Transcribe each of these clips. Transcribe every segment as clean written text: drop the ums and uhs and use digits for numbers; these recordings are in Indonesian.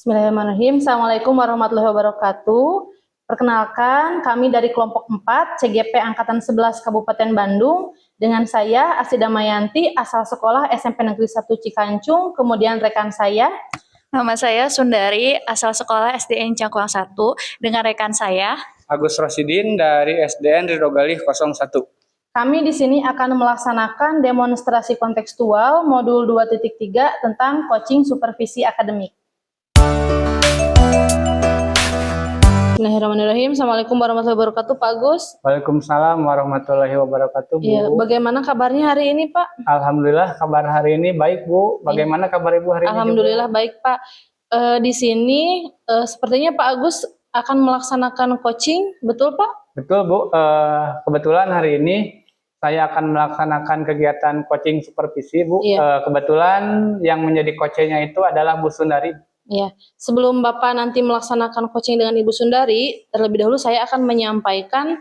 Bismillahirrahmanirrahim. Assalamualaikum warahmatullahi wabarakatuh. Perkenalkan, kami dari kelompok 4 CGP Angkatan 11 Kabupaten Bandung. Dengan saya Asy Damayanti, asal sekolah SMP Negeri 1 Cikancung. Kemudian rekan saya. Nama saya Sundari, asal sekolah SDN Cangkuang 1. Dengan rekan saya Agus Rosidin dari SDN Ridho Galih 01. Kami di sini akan melaksanakan demonstrasi kontekstual modul 2.3 tentang coaching supervisi akademik. Bismillahirrahmanirrahim. Assalamualaikum warahmatullahi wabarakatuh, Pak Agus. Waalaikumsalam warahmatullahi wabarakatuh, Bu. Ya, bagaimana kabarnya hari ini, Pak? Alhamdulillah kabar hari ini baik, Bu. Bagaimana kabar Ibu hari ini? Alhamdulillah baik, Pak. Di sini sepertinya Pak Agus akan melaksanakan coaching, betul Pak? Betul, Bu. Kebetulan hari ini saya akan melaksanakan kegiatan coaching supervisi, Bu. Iya. Kebetulan yang menjadi coachnya itu adalah Bu Sundari. Ya, sebelum Bapak nanti melaksanakan coaching dengan Ibu Sundari, terlebih dahulu saya akan menyampaikan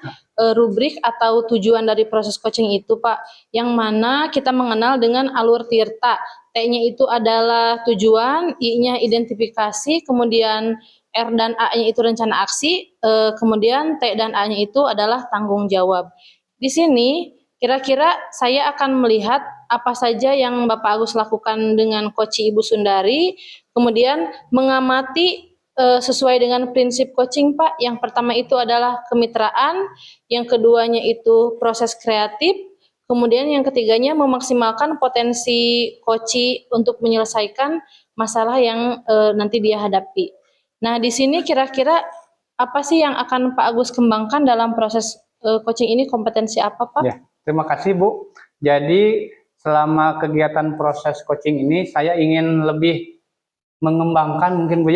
rubrik atau tujuan dari proses coaching itu, Pak. Yang mana kita mengenal dengan alur tirta. T-nya itu adalah tujuan, I-nya identifikasi, kemudian R dan A-nya itu rencana aksi, kemudian T dan A-nya itu adalah tanggung jawab. Di sini kira-kira saya akan melihat apa saja yang Bapak Agus lakukan dengan coach Ibu Sundari, kemudian mengamati sesuai dengan prinsip coaching, Pak. Yang pertama itu adalah kemitraan, yang keduanya itu proses kreatif, kemudian yang ketiganya memaksimalkan potensi coach untuk menyelesaikan masalah yang nanti dia hadapi. Nah, di sini kira-kira apa sih yang akan Pak Agus kembangkan dalam proses coaching ini, kompetensi apa, Pak? Ya, terima kasih, Bu. Jadi selama kegiatan proses coaching ini saya ingin lebih mengembangkan mungkin, Bu,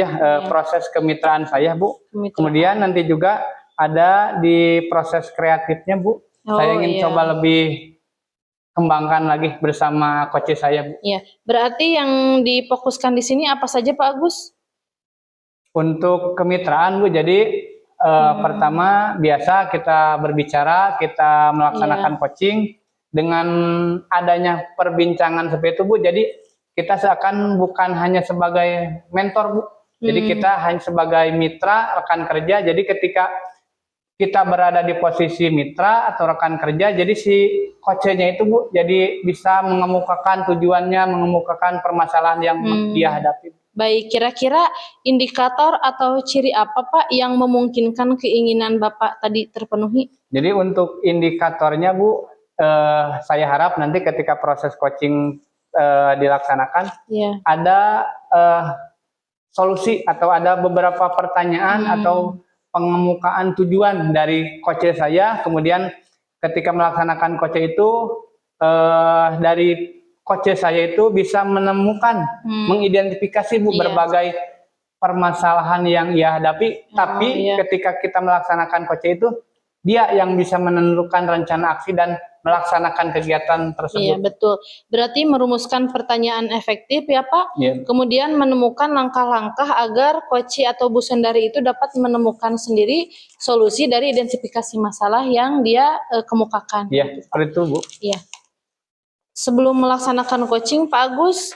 proses kemitraan saya, Bu. Kemitraan. Kemudian nanti juga ada di proses kreatifnya, Bu. Saya ingin coba lebih kembangkan lagi bersama coach saya, Bu. Iya, berarti yang difokuskan di sini apa saja, Pak Agus? Untuk kemitraan, Bu, jadi pertama biasa kita berbicara, kita melaksanakan coaching dengan adanya perbincangan seperti itu, Bu. Jadi kita seakan bukan hanya sebagai mentor, Bu. Jadi kita hanya sebagai mitra, rekan kerja. Jadi ketika kita berada di posisi mitra atau rekan kerja, jadi si coachnya itu, Bu, jadi bisa mengemukakan tujuannya, mengemukakan permasalahan yang dia hadapi. Baik, kira-kira indikator atau ciri apa, Pak, yang memungkinkan keinginan Bapak tadi terpenuhi? Jadi untuk indikatornya, Bu, saya harap nanti ketika proses coaching dilaksanakan, ada solusi atau ada beberapa pertanyaan atau pengemukaan tujuan dari coach saya. Kemudian ketika melaksanakan coach itu, dari coach saya itu bisa menemukan, mengidentifikasi, Bu, berbagai permasalahan yang ia hadapi. Tapi ketika kita melaksanakan coach itu, dia yang bisa menentukan rencana aksi dan melaksanakan kegiatan tersebut. Iya, betul. Berarti merumuskan pertanyaan efektif, ya Pak. Kemudian menemukan langkah-langkah agar coach atau Bu Sundari itu dapat menemukan sendiri solusi dari identifikasi masalah yang dia kemukakan. Iya, seperti itu, Bu. Iya. Sebelum melaksanakan coaching, Pak Agus,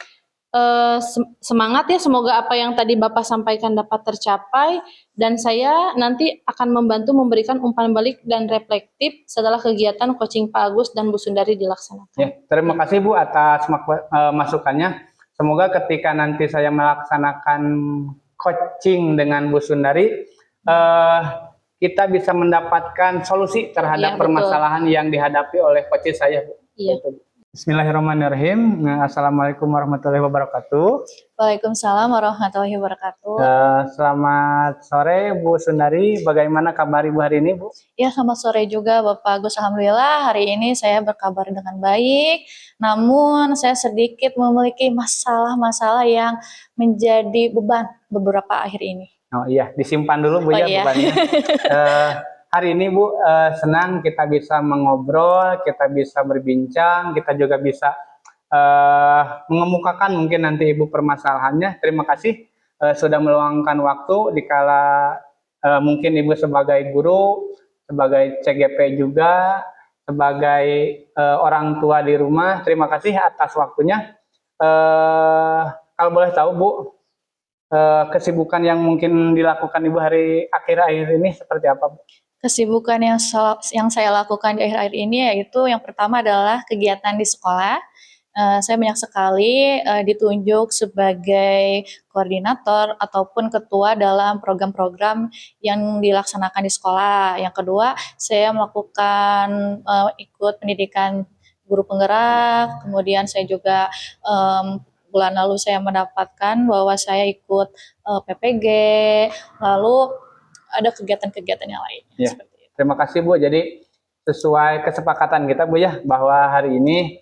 semangat ya, semoga apa yang tadi Bapak sampaikan dapat tercapai, dan saya nanti akan membantu memberikan umpan balik dan reflektif setelah kegiatan coaching Pak Agus dan Bu Sundari dilaksanakan. Ya, terima kasih, Bu, atas masukannya. Semoga ketika nanti saya melaksanakan coaching dengan Bu Sundari, kita bisa mendapatkan solusi terhadap permasalahan yang dihadapi oleh coach saya, Bu. Iya. Bismillahirrahmanirrahim. Assalamualaikum warahmatullahi wabarakatuh. Waalaikumsalam warahmatullahi wabarakatuh. Selamat sore, Bu Sundari. Bagaimana kabar Ibu hari ini, Bu? Ya, selamat sore juga Bapak Agus. Alhamdulillah hari ini saya berkabar dengan baik. Namun saya sedikit memiliki masalah-masalah yang menjadi beban beberapa akhir ini. Oh iya, disimpan dulu, Bu, bebannya. Hari ini, Bu, senang kita bisa mengobrol, kita bisa berbincang, kita juga bisa mengemukakan mungkin nanti Ibu permasalahannya. Terima kasih sudah meluangkan waktu dikala mungkin Ibu sebagai guru, sebagai CGP juga, sebagai orang tua di rumah. Terima kasih atas waktunya. Kalau boleh tahu, Bu, kesibukan yang mungkin dilakukan Ibu hari akhir-akhir ini seperti apa, Bu? Kesibukan yang saya lakukan di akhir-akhir ini yaitu yang pertama adalah kegiatan di sekolah. Saya banyak sekali ditunjuk sebagai koordinator ataupun ketua dalam program-program yang dilaksanakan di sekolah. Yang kedua, saya melakukan ikut pendidikan guru penggerak. Kemudian saya juga bulan lalu saya mendapatkan bahwa saya ikut PPG. Lalu ada kegiatan-kegiatan yang lainnya. Ya. Seperti itu. Terima kasih Bu. Jadi sesuai kesepakatan kita Bu ya, bahwa hari ini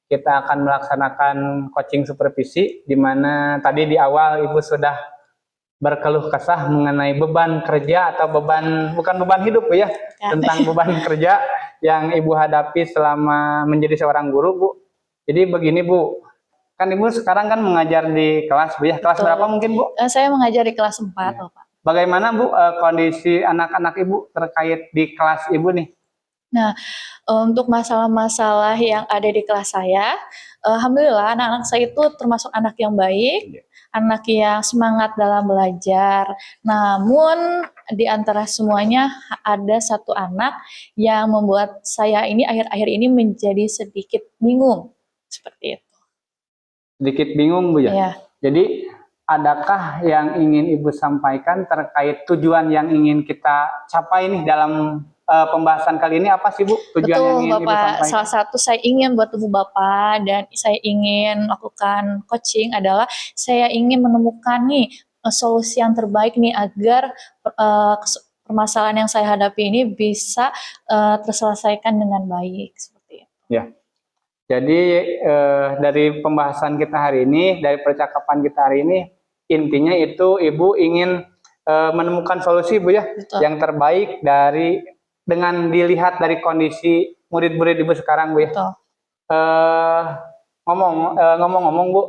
kita akan melaksanakan coaching supervisi, di mana tadi di awal Ibu sudah berkeluh kesah mengenai beban kerja atau bukan beban hidup Bu ya, tentang beban kerja yang Ibu hadapi selama menjadi seorang guru Bu. Jadi begini Bu, kan Ibu sekarang kan mengajar di kelas Bu ya, kelas Betul. berapa mungkin Bu? Saya mengajar di kelas 4 Bapak. Bagaimana Bu kondisi anak-anak Ibu terkait di kelas Ibu nih? Nah, untuk masalah-masalah yang ada di kelas saya, alhamdulillah anak-anak saya itu termasuk anak yang baik, anak yang semangat dalam belajar. Namun di antara semuanya ada satu anak yang membuat saya ini akhir-akhir ini menjadi sedikit bingung, seperti itu. Sedikit bingung Bu ya? Iya. Jadi adakah yang ingin Ibu sampaikan terkait tujuan yang ingin kita capai nih dalam pembahasan kali ini, apa sih Bu tujuan yang Betul ingin Ibu Bapak, sampaikan? salah satu saya ingin buat Ibu Bapak dan saya ingin melakukan coaching adalah saya ingin menemukan nih solusi yang terbaik nih agar permasalahan yang saya hadapi ini bisa terselesaikan dengan baik seperti itu. Ya. Jadi dari pembahasan kita hari ini, dari percakapan kita hari ini, intinya itu Ibu ingin menemukan solusi Bu ya, Betul. yang terbaik dengan dilihat dari kondisi murid-murid Ibu sekarang Bu ya. Betul. Ngomong-ngomong Bu,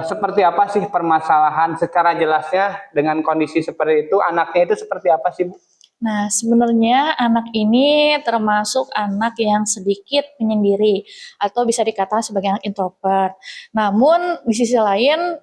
seperti apa sih permasalahan secara jelasnya dengan kondisi seperti itu, anaknya itu seperti apa sih Bu? Nah, sebenarnya anak ini termasuk anak yang sedikit penyendiri atau bisa dikatakan sebagai anak introvert. Namun di sisi lain,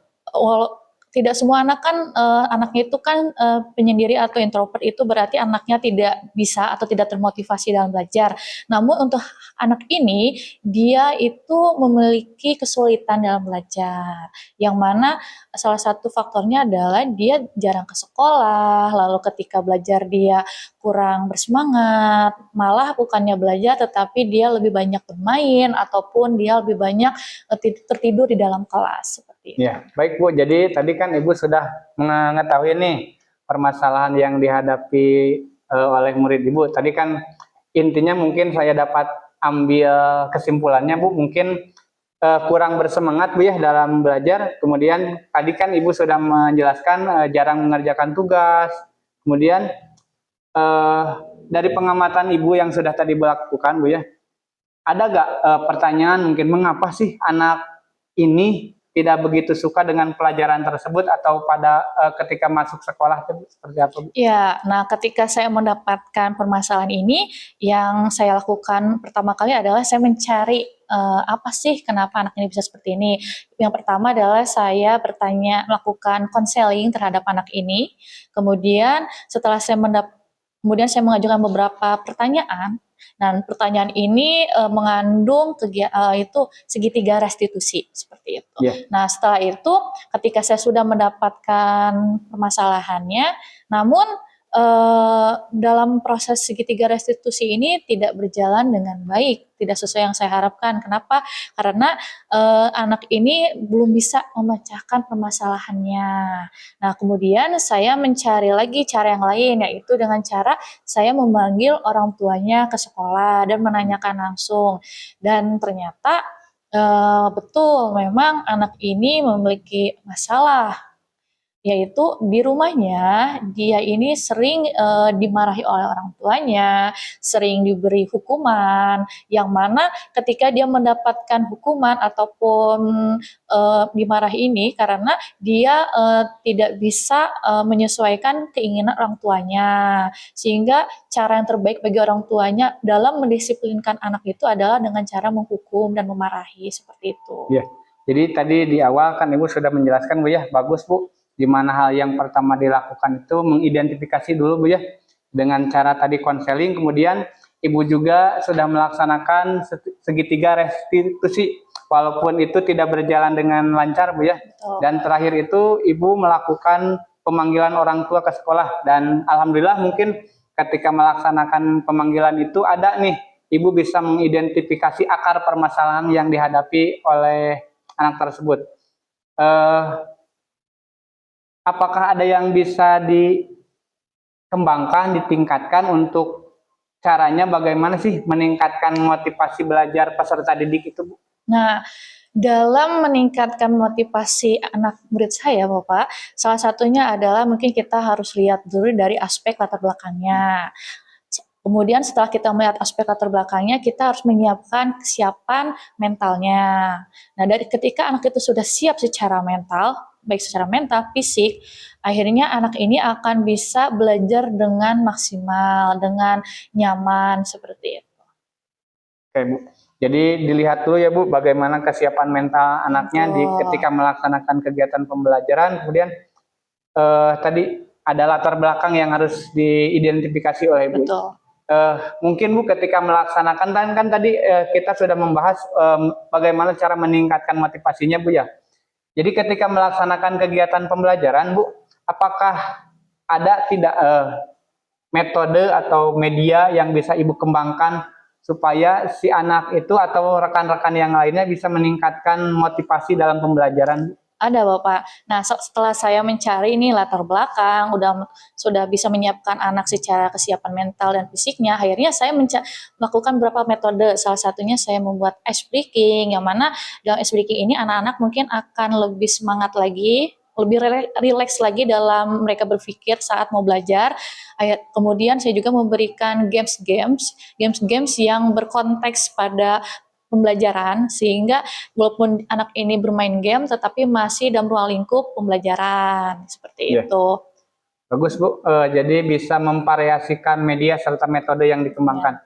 tidak semua anak kan anaknya itu kan penyendiri atau introvert itu berarti anaknya tidak bisa atau tidak termotivasi dalam belajar. Namun untuk anak ini dia itu memiliki kesulitan dalam belajar, yang mana salah satu faktornya adalah dia jarang ke sekolah, lalu ketika belajar dia kurang bersemangat, malah bukannya belajar tetapi dia lebih banyak bermain ataupun dia lebih banyak tertidur di dalam kelas seperti itu. Ya, baik Bu. Jadi tadi kan Ibu sudah mengetahui nih permasalahan yang dihadapi oleh murid Ibu. Tadi kan intinya mungkin saya dapat ambil kesimpulannya Bu, mungkin kurang bersemangat Bu ya dalam belajar. Kemudian tadi kan Ibu sudah menjelaskan jarang mengerjakan tugas. Kemudian dari pengamatan Ibu yang sudah tadi dilakukan Bu ya, ada gak pertanyaan mungkin mengapa sih anak ini tidak begitu suka dengan pelajaran tersebut atau pada ketika masuk sekolah seperti apa Bu? Ya, nah ketika saya mendapatkan permasalahan ini, yang saya lakukan pertama kali adalah saya mencari apa sih kenapa anak ini bisa seperti ini. Yang pertama adalah saya melakukan konseling terhadap anak ini. Kemudian setelah kemudian saya mengajukan beberapa pertanyaan. Dan pertanyaan ini mengandung itu segitiga restitusi seperti itu. Yeah. Nah setelah itu ketika saya sudah mendapatkan permasalahannya, namun dalam proses segitiga restitusi ini tidak berjalan dengan baik, tidak sesuai yang saya harapkan. Kenapa? Karena anak ini belum bisa memecahkan permasalahannya. Nah, kemudian saya mencari lagi cara yang lain, yaitu dengan cara saya memanggil orang tuanya ke sekolah dan menanyakan langsung. Dan ternyata betul memang anak ini memiliki masalah, yaitu di rumahnya dia ini sering dimarahi oleh orang tuanya, sering diberi hukuman, yang mana ketika dia mendapatkan hukuman ataupun dimarahi ini karena dia tidak bisa menyesuaikan keinginan orang tuanya, sehingga cara yang terbaik bagi orang tuanya dalam mendisiplinkan anak itu adalah dengan cara menghukum dan memarahi seperti itu. Ya. Jadi tadi di awal kan Ibu sudah menjelaskan Bu ya, bagus Bu. Di mana hal yang pertama dilakukan itu mengidentifikasi dulu Bu ya, dengan cara tadi konseling, kemudian Ibu juga sudah melaksanakan segitiga restitusi, walaupun itu tidak berjalan dengan lancar Bu ya. Dan terakhir itu Ibu melakukan pemanggilan orang tua ke sekolah, dan alhamdulillah mungkin ketika melaksanakan pemanggilan itu ada nih, Ibu bisa mengidentifikasi akar permasalahan yang dihadapi oleh anak tersebut. Apakah ada yang bisa dikembangkan, ditingkatkan untuk caranya bagaimana sih meningkatkan motivasi belajar peserta didik itu, Bu? Nah, dalam meningkatkan motivasi anak murid saya, Bapak, salah satunya adalah mungkin kita harus lihat dulu dari aspek latar belakangnya. Kemudian setelah kita melihat aspek latar belakangnya, kita harus menyiapkan kesiapan mentalnya. Nah, dari ketika anak itu sudah siap secara mental, baik secara mental, fisik, akhirnya anak ini akan bisa belajar dengan maksimal, dengan nyaman, seperti itu. Oke, Bu. Jadi dilihat dulu ya Bu, bagaimana kesiapan mental anaknya ketika melaksanakan kegiatan pembelajaran. Kemudian tadi ada latar belakang yang harus diidentifikasi oleh Ibu. Betul. Mungkin Bu ketika melaksanakan kan tadi kita sudah membahas bagaimana cara meningkatkan motivasinya Bu ya. Jadi ketika melaksanakan kegiatan pembelajaran Bu, apakah ada tidak metode atau media yang bisa Ibu kembangkan supaya si anak itu atau rekan-rekan yang lainnya bisa meningkatkan motivasi dalam pembelajaran? Ada Bapak. Nah, setelah saya mencari ini latar belakang, sudah bisa menyiapkan anak secara kesiapan mental dan fisiknya, akhirnya saya melakukan beberapa metode. Salah satunya saya membuat ice breaking, yang mana dalam ice breaking ini anak-anak mungkin akan lebih semangat lagi, lebih rileks lagi dalam mereka berpikir saat mau belajar. Kemudian saya juga memberikan games yang berkonteks pada pembelajaran, sehingga walaupun anak ini bermain game tetapi masih dalam ruang lingkup pembelajaran, seperti itu. Bagus Bu, jadi bisa memvariasikan media serta metode yang dikembangkan.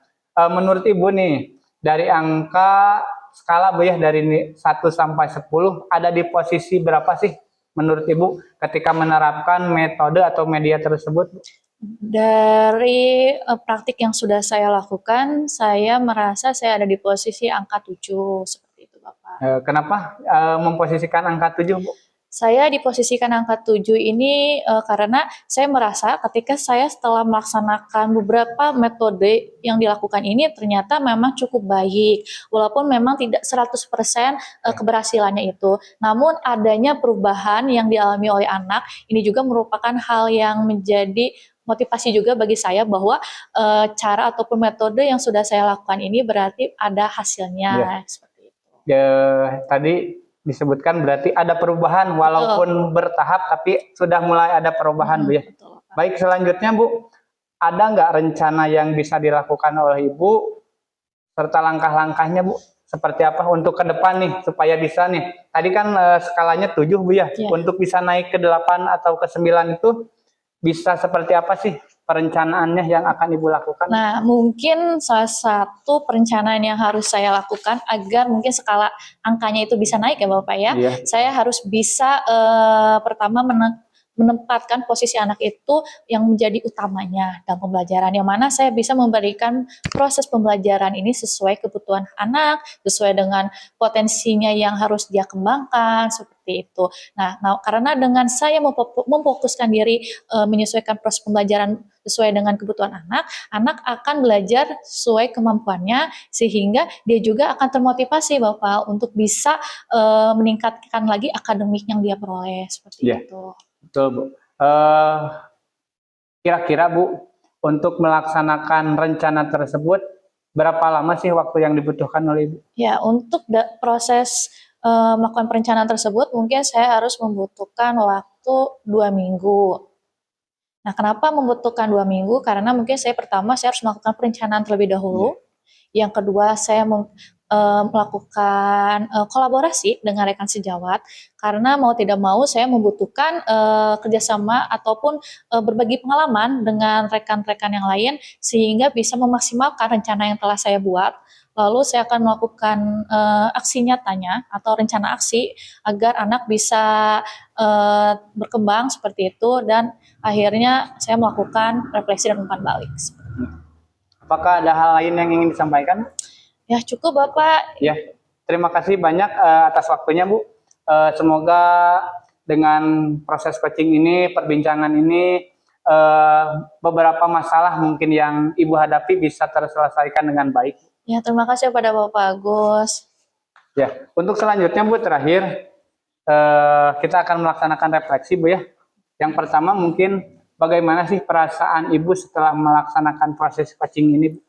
Menurut Ibu nih, dari angka skala Bu ya, dari 1 sampai 10 ada di posisi berapa sih menurut Ibu ketika menerapkan metode atau media tersebut? Dari praktik yang sudah saya lakukan, saya merasa saya ada di posisi angka 7, seperti itu Bapak. Kenapa memposisikan angka 7 Bu? Saya diposisikan angka 7 ini karena saya merasa ketika saya setelah melaksanakan beberapa metode yang dilakukan ini ternyata memang cukup baik. Walaupun memang tidak 100% keberhasilannya itu. Namun adanya perubahan yang dialami oleh anak ini juga merupakan hal yang menjadi motivasi juga bagi saya bahwa cara ataupun metode yang sudah saya lakukan ini berarti ada hasilnya. Seperti itu. Tadi disebutkan berarti ada perubahan walaupun bertahap tapi sudah mulai ada perubahan Bu ya. Baik, selanjutnya Bu, ada nggak rencana yang bisa dilakukan oleh Ibu serta langkah-langkahnya Bu seperti apa untuk ke depan nih supaya bisa nih, tadi kan skalanya 7 Bu ya, untuk bisa naik ke 8 atau ke 9 itu bisa seperti apa sih perencanaannya yang akan Ibu lakukan? Nah, mungkin salah satu perencanaan yang harus saya lakukan agar mungkin skala angkanya itu bisa naik ya Bapak ya. Saya harus bisa pertama menempatkan posisi anak itu yang menjadi utamanya dalam pembelajaran, yang mana saya bisa memberikan proses pembelajaran ini sesuai kebutuhan anak, sesuai dengan potensinya yang harus dia kembangkan, seperti itu. Nah karena dengan saya memfokuskan diri menyesuaikan proses pembelajaran sesuai dengan kebutuhan anak akan belajar sesuai kemampuannya, sehingga dia juga akan termotivasi Bapak untuk bisa meningkatkan lagi akademik yang dia peroleh, seperti itu. Betul Bu. Kira-kira Bu, untuk melaksanakan rencana tersebut berapa lama sih waktu yang dibutuhkan oleh Ibu? Ya, untuk proses melakukan perencanaan tersebut mungkin saya harus membutuhkan waktu 2 minggu. Nah, kenapa membutuhkan 2 minggu? Karena mungkin saya pertama saya harus melakukan perencanaan terlebih dahulu. Yang kedua, saya melakukan kolaborasi dengan rekan sejawat, karena mau tidak mau saya membutuhkan kerjasama ataupun berbagi pengalaman dengan rekan-rekan yang lain sehingga bisa memaksimalkan rencana yang telah saya buat. Lalu saya akan melakukan aksi nyatanya atau rencana aksi agar anak bisa berkembang seperti itu, dan akhirnya saya melakukan refleksi dan umpan balik. Apakah ada hal lain yang ingin disampaikan? Ya cukup Bapak. Ya, terima kasih banyak atas waktunya Bu. Semoga dengan proses coaching ini, perbincangan ini, beberapa masalah mungkin yang Ibu hadapi bisa terselesaikan dengan baik. Ya, terima kasih kepada Bapak Agus. Ya, untuk selanjutnya Bu, terakhir kita akan melaksanakan refleksi Bu ya. Yang pertama mungkin bagaimana sih perasaan Ibu setelah melaksanakan proses coaching ini Bu?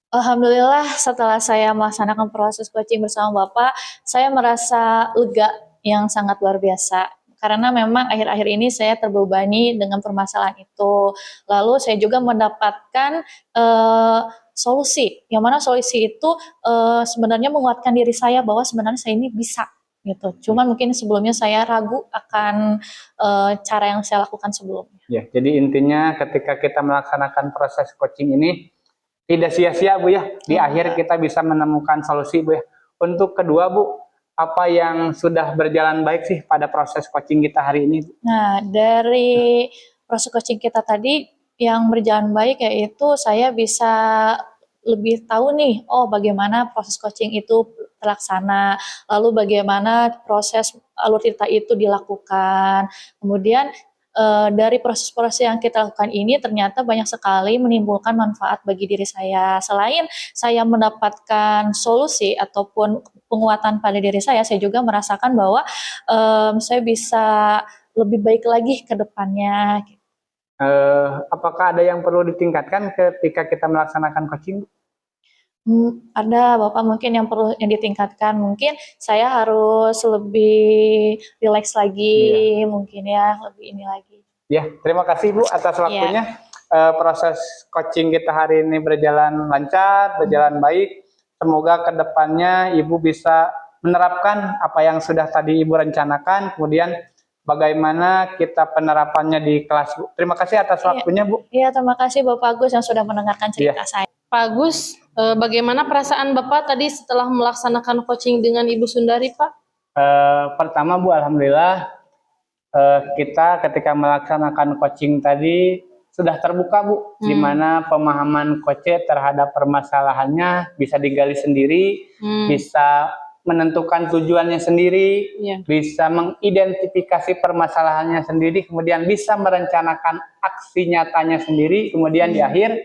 Alhamdulillah setelah saya melaksanakan proses coaching bersama Bapak, saya merasa lega yang sangat luar biasa. Karena memang akhir-akhir ini saya terbebani dengan permasalahan itu. Lalu saya juga mendapatkan solusi, yang mana solusi itu sebenarnya menguatkan diri saya bahwa sebenarnya saya ini bisa gitu. Cuman mungkin sebelumnya saya ragu akan cara yang saya lakukan sebelumnya. Ya, jadi intinya ketika kita melaksanakan proses coaching ini tidak sia-sia Bu ya. Di akhir kita bisa menemukan solusi Bu ya. Untuk kedua Bu, apa yang sudah berjalan baik sih pada proses coaching kita hari ini? Nah, dari proses coaching kita tadi yang berjalan baik yaitu saya bisa lebih tahu nih, oh bagaimana proses coaching itu terlaksana, lalu bagaimana proses alur cerita itu dilakukan. Kemudian dari proses-proses yang kita lakukan ini ternyata banyak sekali menimbulkan manfaat bagi diri saya. Selain saya mendapatkan solusi ataupun penguatan pada diri saya juga merasakan bahwa saya bisa lebih baik lagi ke depannya. Apakah ada yang perlu ditingkatkan ketika kita melaksanakan coaching? Ada Bapak mungkin yang perlu yang ditingkatkan, mungkin saya harus lebih rileks lagi, mungkin ya lebih ini lagi. Ya, terima kasih Bu atas waktunya. Proses coaching kita hari ini berjalan lancar, berjalan baik. Semoga kedepannya Ibu bisa menerapkan apa yang sudah tadi Ibu rencanakan, kemudian bagaimana kita penerapannya di kelas Bu. Terima kasih atas waktunya Bu. Iya, terima kasih Bapak Agus yang sudah mendengarkan cerita saya. Pak Agus, bagaimana perasaan Bapak tadi setelah melaksanakan coaching dengan Ibu Sundari, Pak? Pertama Bu, alhamdulillah kita ketika melaksanakan coaching tadi sudah terbuka Bu, di mana pemahaman coach terhadap permasalahannya bisa digali sendiri, bisa menentukan tujuannya sendiri, bisa mengidentifikasi permasalahannya sendiri, kemudian bisa merencanakan aksi nyatanya sendiri, kemudian di akhir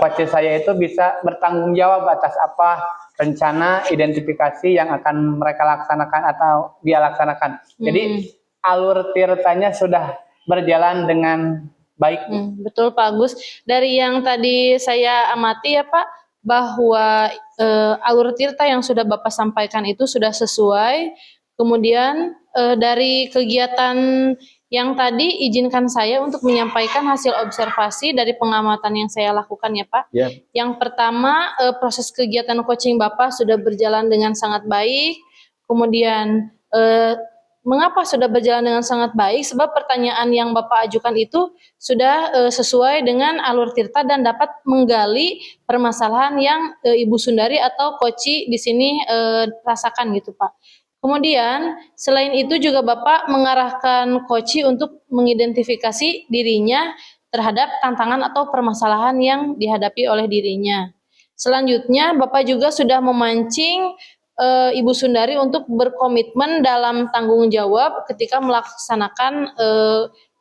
coach saya itu bisa bertanggung jawab atas apa rencana identifikasi yang akan mereka laksanakan atau dia laksanakan. Jadi alur ceritanya sudah berjalan dengan baik. Betul Pak Agus. Dari yang tadi saya amati ya Pak, bahwa alur tirta yang sudah Bapak sampaikan itu sudah sesuai. Kemudian dari kegiatan yang tadi izinkan saya untuk menyampaikan hasil observasi dari pengamatan yang saya lakukan ya Pak. Yang pertama, proses kegiatan coaching Bapak sudah berjalan dengan sangat baik. Kemudian mengapa sudah berjalan dengan sangat baik? Sebab pertanyaan yang Bapak ajukan itu sudah sesuai dengan alur tirta dan dapat menggali permasalahan yang Ibu Sundari atau Koci di sini rasakan gitu Pak. Kemudian selain itu juga Bapak mengarahkan Koci untuk mengidentifikasi dirinya terhadap tantangan atau permasalahan yang dihadapi oleh dirinya. Selanjutnya Bapak juga sudah memancing Ibu Sundari untuk berkomitmen dalam tanggung jawab ketika melaksanakan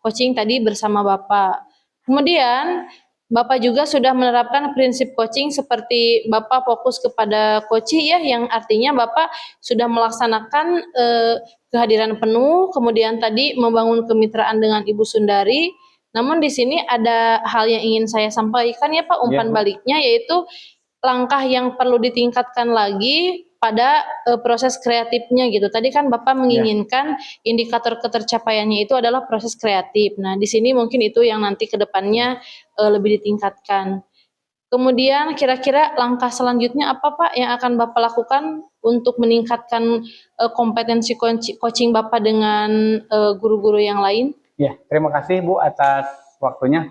coaching tadi bersama Bapak. Kemudian Bapak juga sudah menerapkan prinsip coaching seperti Bapak fokus kepada coaching ya, yang artinya Bapak sudah melaksanakan kehadiran penuh, kemudian tadi membangun kemitraan dengan Ibu Sundari. Namun di sini ada hal yang ingin saya sampaikan ya Pak, umpan baliknya, yaitu langkah yang perlu ditingkatkan lagi pada proses kreatifnya gitu. Tadi kan Bapak menginginkan indikator ketercapaiannya itu adalah proses kreatif. Nah, di sini mungkin itu yang nanti ke depannya lebih ditingkatkan. Kemudian kira-kira langkah selanjutnya apa Pak yang akan Bapak lakukan untuk meningkatkan kompetensi coaching Bapak dengan guru-guru yang lain? Ya, terima kasih Bu atas waktunya.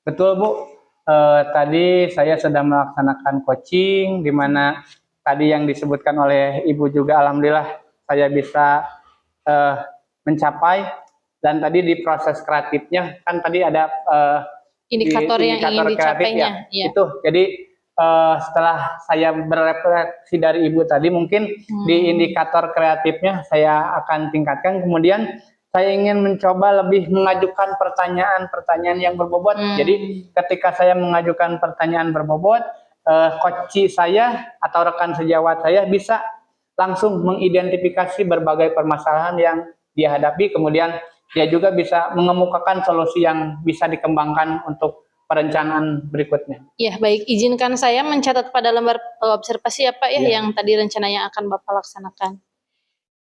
Betul Bu, tadi saya sedang melaksanakan coaching, di mana tadi yang disebutkan oleh Ibu juga alhamdulillah saya bisa mencapai, dan tadi di proses kreatifnya kan tadi ada Indikator yang ingin dicapainya. Ya. Itu jadi setelah saya berefleksi dari Ibu tadi, mungkin di indikator kreatifnya saya akan tingkatkan. Kemudian saya ingin mencoba lebih mengajukan pertanyaan-pertanyaan yang berbobot. Jadi ketika saya mengajukan pertanyaan berbobot, coach saya atau rekan sejawat saya bisa langsung mengidentifikasi berbagai permasalahan yang dia hadapi, kemudian dia juga bisa mengemukakan solusi yang bisa dikembangkan untuk perencanaan berikutnya. Ya, baik. Izinkan saya mencatat pada lembar observasi ya Pak ya, yang tadi rencananya akan Bapak laksanakan.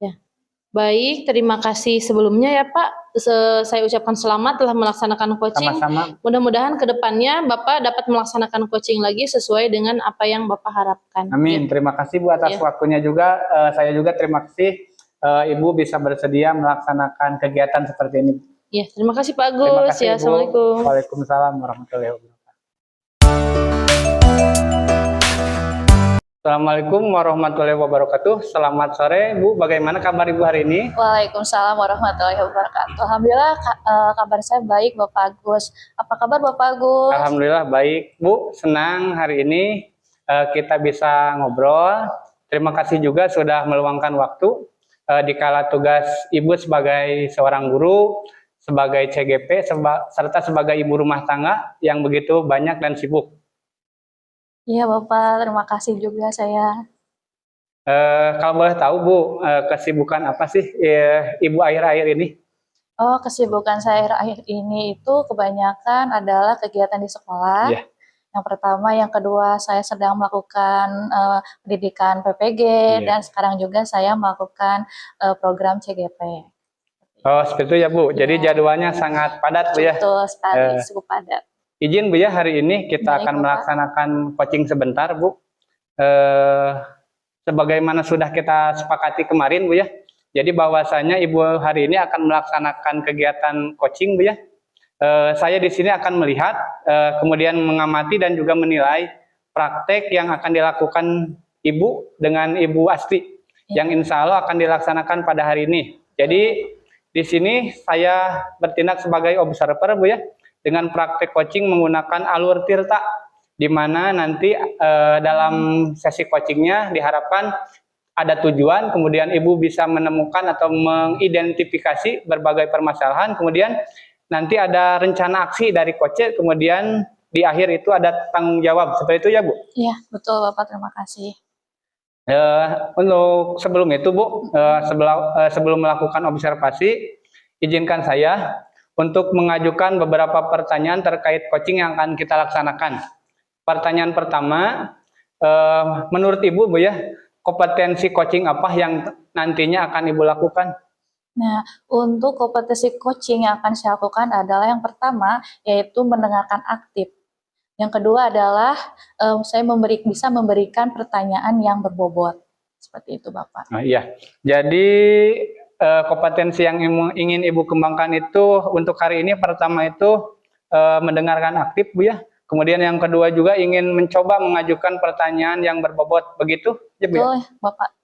Ya. Baik, terima kasih sebelumnya ya Pak. Saya ucapkan selamat telah melaksanakan coaching. Sama-sama. Mudah-mudahan ke depannya Bapak dapat melaksanakan coaching lagi sesuai dengan apa yang Bapak harapkan. Amin. Ya. Terima kasih Bu atas waktunya juga. Saya juga terima kasih Ibu bisa bersedia melaksanakan kegiatan seperti ini. Ya, terima kasih Pak Agus. Terima kasih, ya, Bu. Assalamualaikum. Waalaikumsalam warahmatullahi wabarakatuh. Assalamualaikum warahmatullahi wabarakatuh. Selamat sore Bu, bagaimana kabar Ibu hari ini? Waalaikumsalam warahmatullahi wabarakatuh. Alhamdulillah kabar saya baik Bapak Agus. Apa kabar Bapak Agus? Alhamdulillah baik Bu, senang hari ini kita bisa ngobrol. Terima kasih juga sudah meluangkan waktu di kala tugas Ibu sebagai seorang guru, sebagai CGP, serta sebagai ibu rumah tangga yang begitu banyak dan sibuk. Iya Bapak, terima kasih juga saya. Kalau boleh tahu Bu, kesibukan apa sih Ibu akhir-akhir ini? Oh, kesibukan saya akhir-akhir ini itu kebanyakan adalah kegiatan di sekolah. Yeah. Yang pertama, yang kedua saya sedang melakukan pendidikan PPG, dan sekarang juga saya melakukan program CGP. Oh, seperti itu ya Bu. Jadi jadwalnya sangat padat Bu ya. Betul sekali, cukup padat. Izin Bu ya, hari ini kita akan melaksanakan coaching sebentar Bu. Sebagaimana sudah kita sepakati kemarin Bu ya. Jadi bahwasanya Ibu hari ini akan melaksanakan kegiatan coaching Bu ya. Saya di sini akan melihat, kemudian mengamati dan juga menilai praktek yang akan dilakukan Ibu dengan Ibu Asti, yang insya Allah akan dilaksanakan pada hari ini. Jadi di sini saya bertindak sebagai observer Bu ya, dengan praktek coaching menggunakan alur tirta, di mana nanti dalam sesi coachingnya diharapkan ada tujuan, kemudian Ibu bisa menemukan atau mengidentifikasi berbagai permasalahan, kemudian nanti ada rencana aksi dari coach, kemudian di akhir itu ada tanggung jawab. Seperti itu ya Bu? Iya, betul Bapak, terima kasih. Untuk sebelum itu Bu, sebelum melakukan observasi, izinkan saya untuk mengajukan beberapa pertanyaan terkait coaching yang akan kita laksanakan. Pertanyaan pertama, menurut Ibu Bu ya, kompetensi coaching apa yang nantinya akan Ibu lakukan? Nah, untuk kompetensi coaching yang akan saya lakukan adalah yang pertama, yaitu mendengarkan aktif. Yang kedua adalah saya bisa memberikan pertanyaan yang berbobot. Seperti itu Bapak. Nah, iya, jadi kompetensi yang ingin Ibu kembangkan itu untuk hari ini pertama itu mendengarkan aktif Bu ya. Kemudian yang kedua juga ingin mencoba mengajukan pertanyaan yang berbobot, begitu ya Bu? Betul Bapak.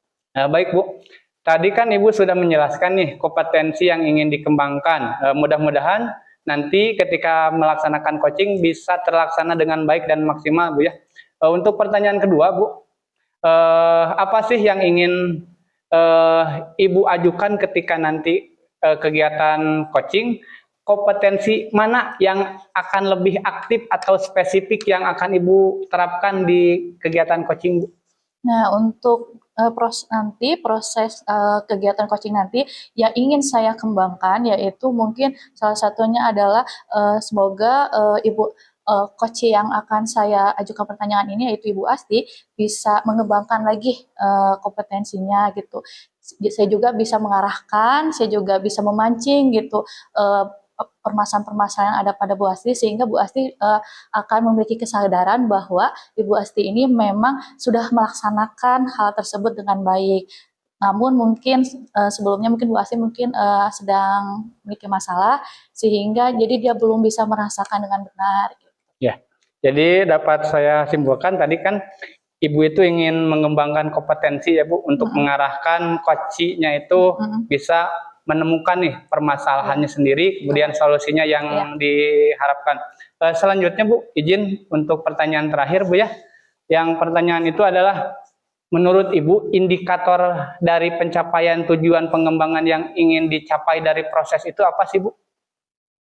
Baik Bu. Tadi kan Ibu sudah menjelaskan nih kompetensi yang ingin dikembangkan. Mudah-mudahan nanti ketika melaksanakan coaching bisa terlaksana dengan baik dan maksimal Bu ya. Untuk pertanyaan kedua Bu, apa sih yang ingin Ibu ajukan ketika nanti kegiatan coaching? Kompetensi mana yang akan lebih aktif atau spesifik yang akan Ibu terapkan di kegiatan coaching Bu? Nah, untuk proses kegiatan coaching nanti yang ingin saya kembangkan, yaitu mungkin salah satunya adalah semoga Ibu coach yang akan saya ajukan pertanyaan ini, yaitu Ibu Asti, bisa mengembangkan lagi kompetensinya gitu. Saya juga bisa mengarahkan, saya juga bisa memancing gitu permasalahan-permasalahan yang ada pada Bu Asti, sehingga Bu Asti akan memiliki kesadaran bahwa Ibu Asti ini memang sudah melaksanakan hal tersebut dengan baik. Namun mungkin sebelumnya mungkin Bu Asti mungkin sedang memiliki masalah, sehingga jadi dia belum bisa merasakan dengan benar. Ya, jadi dapat saya simpulkan tadi kan Ibu itu ingin mengembangkan kompetensi ya Bu untuk mengarahkan coaching-nya itu bisa menemukan nih permasalahannya sendiri, kemudian solusinya yang diharapkan. Selanjutnya Bu, izin untuk pertanyaan terakhir Bu ya. Yang pertanyaan itu adalah menurut Ibu indikator dari pencapaian tujuan pengembangan yang ingin dicapai dari proses itu apa sih Bu?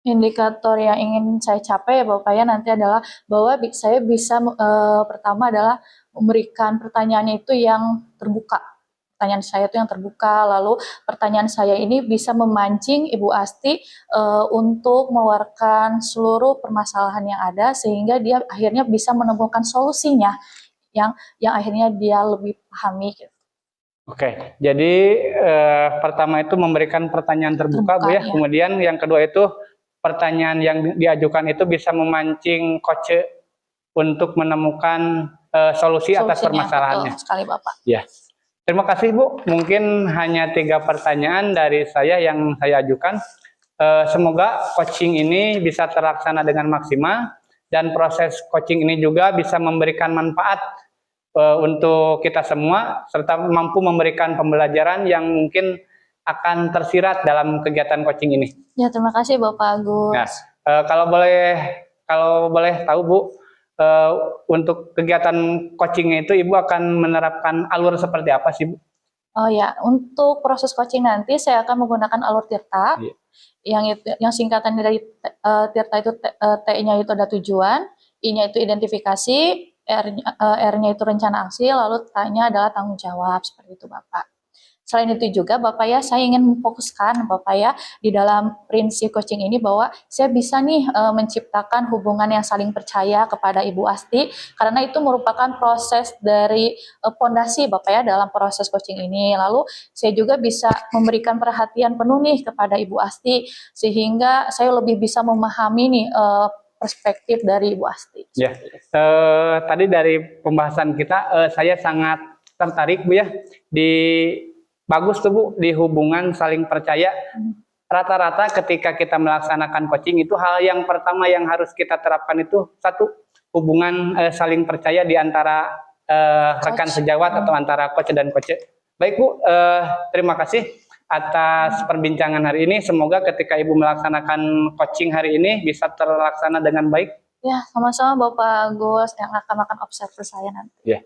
Indikator yang ingin saya capai ya Bapak ya nanti adalah bahwa saya bisa pertama adalah memberikan pertanyaannya itu yang terbuka. Pertanyaan saya itu yang terbuka, lalu pertanyaan saya ini bisa memancing Ibu Asti untuk mengeluarkan seluruh permasalahan yang ada, sehingga dia akhirnya bisa menemukan solusinya yang akhirnya dia lebih pahami gitu. Oke, jadi pertama itu memberikan pertanyaan terbuka Bu ya, kemudian yang kedua itu pertanyaan yang diajukan itu bisa memancing coach untuk menemukan solusi atas permasalahannya. Betul sekali Bapak. Ya. Terima kasih Bu, mungkin hanya 3 pertanyaan dari saya yang saya ajukan. Semoga coaching ini bisa terlaksana dengan maksimal dan proses coaching ini juga bisa memberikan manfaat untuk kita semua serta mampu memberikan pembelajaran yang mungkin akan tersirat dalam kegiatan coaching ini. Ya, terima kasih Bapak Agus. Nah, kalau boleh tahu Bu, untuk kegiatan coachingnya itu Ibu akan menerapkan alur seperti apa sih Bu? Oh ya, untuk proses coaching nanti saya akan menggunakan alur Tirta. Yang singkatan dari Tirta itu T-nya itu ada tujuan, I-nya itu identifikasi, R-nya itu rencana aksi, lalu T-nya adalah tanggung jawab, seperti itu Bapak. Selain itu juga Bapak ya, saya ingin memfokuskan Bapak ya di dalam prinsip coaching ini bahwa saya bisa nih menciptakan hubungan yang saling percaya kepada Ibu Asti, karena itu merupakan proses dari pondasi Bapak ya dalam proses coaching ini. Lalu saya juga bisa memberikan perhatian penuh nih kepada Ibu Asti, sehingga saya lebih bisa memahami nih perspektif dari Ibu Asti. Ya, tadi dari pembahasan kita saya sangat tertarik Bu ya bagus tuh Bu, di hubungan saling percaya. Rata-rata ketika kita melaksanakan coaching itu hal yang pertama yang harus kita terapkan itu satu, hubungan saling percaya di antara rekan sejawat atau antara coach dan coach. Baik Bu, terima kasih atas perbincangan hari ini. Semoga ketika Ibu melaksanakan coaching hari ini bisa terlaksana dengan baik. Ya, sama-sama Bapak Agus yang akan melakukan observer saya nanti. Ya,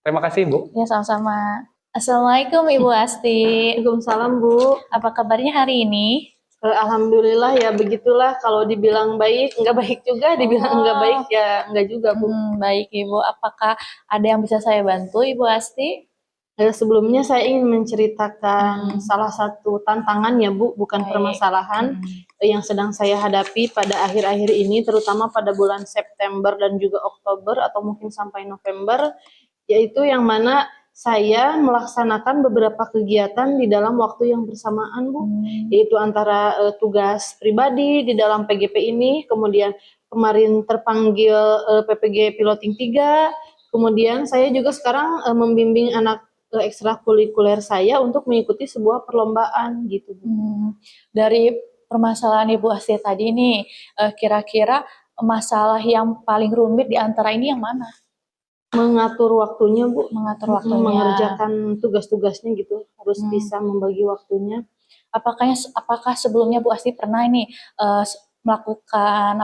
terima kasih Bu. Ya, sama-sama. Assalamualaikum Ibu Asti. Waalaikumsalam Bu. Apa kabarnya hari ini? Alhamdulillah ya begitulah, kalau dibilang baik enggak baik juga, dibilang enggak baik ya enggak juga Bu. Baik Ibu, apakah ada yang bisa saya bantu Ibu Asti? Sebelumnya saya ingin menceritakan salah satu tantangan ya Bu, bukan permasalahan yang sedang saya hadapi pada akhir-akhir ini, terutama pada bulan September dan juga Oktober atau mungkin sampai November, yaitu yang mana saya melaksanakan beberapa kegiatan di dalam waktu yang bersamaan Bu, yaitu antara tugas pribadi di dalam PGP ini, kemudian kemarin terpanggil PPG Piloting 3, kemudian saya juga sekarang membimbing anak ekstrakurikuler saya untuk mengikuti sebuah perlombaan gitu Bu. Dari permasalahan Ibu Asti tadi nih, kira-kira masalah yang paling rumit di antara ini yang mana? Mengatur waktunya Bu, mengerjakan tugas-tugasnya gitu, harus bisa membagi waktunya. Apakah sebelumnya Bu Asti pernah ini melakukan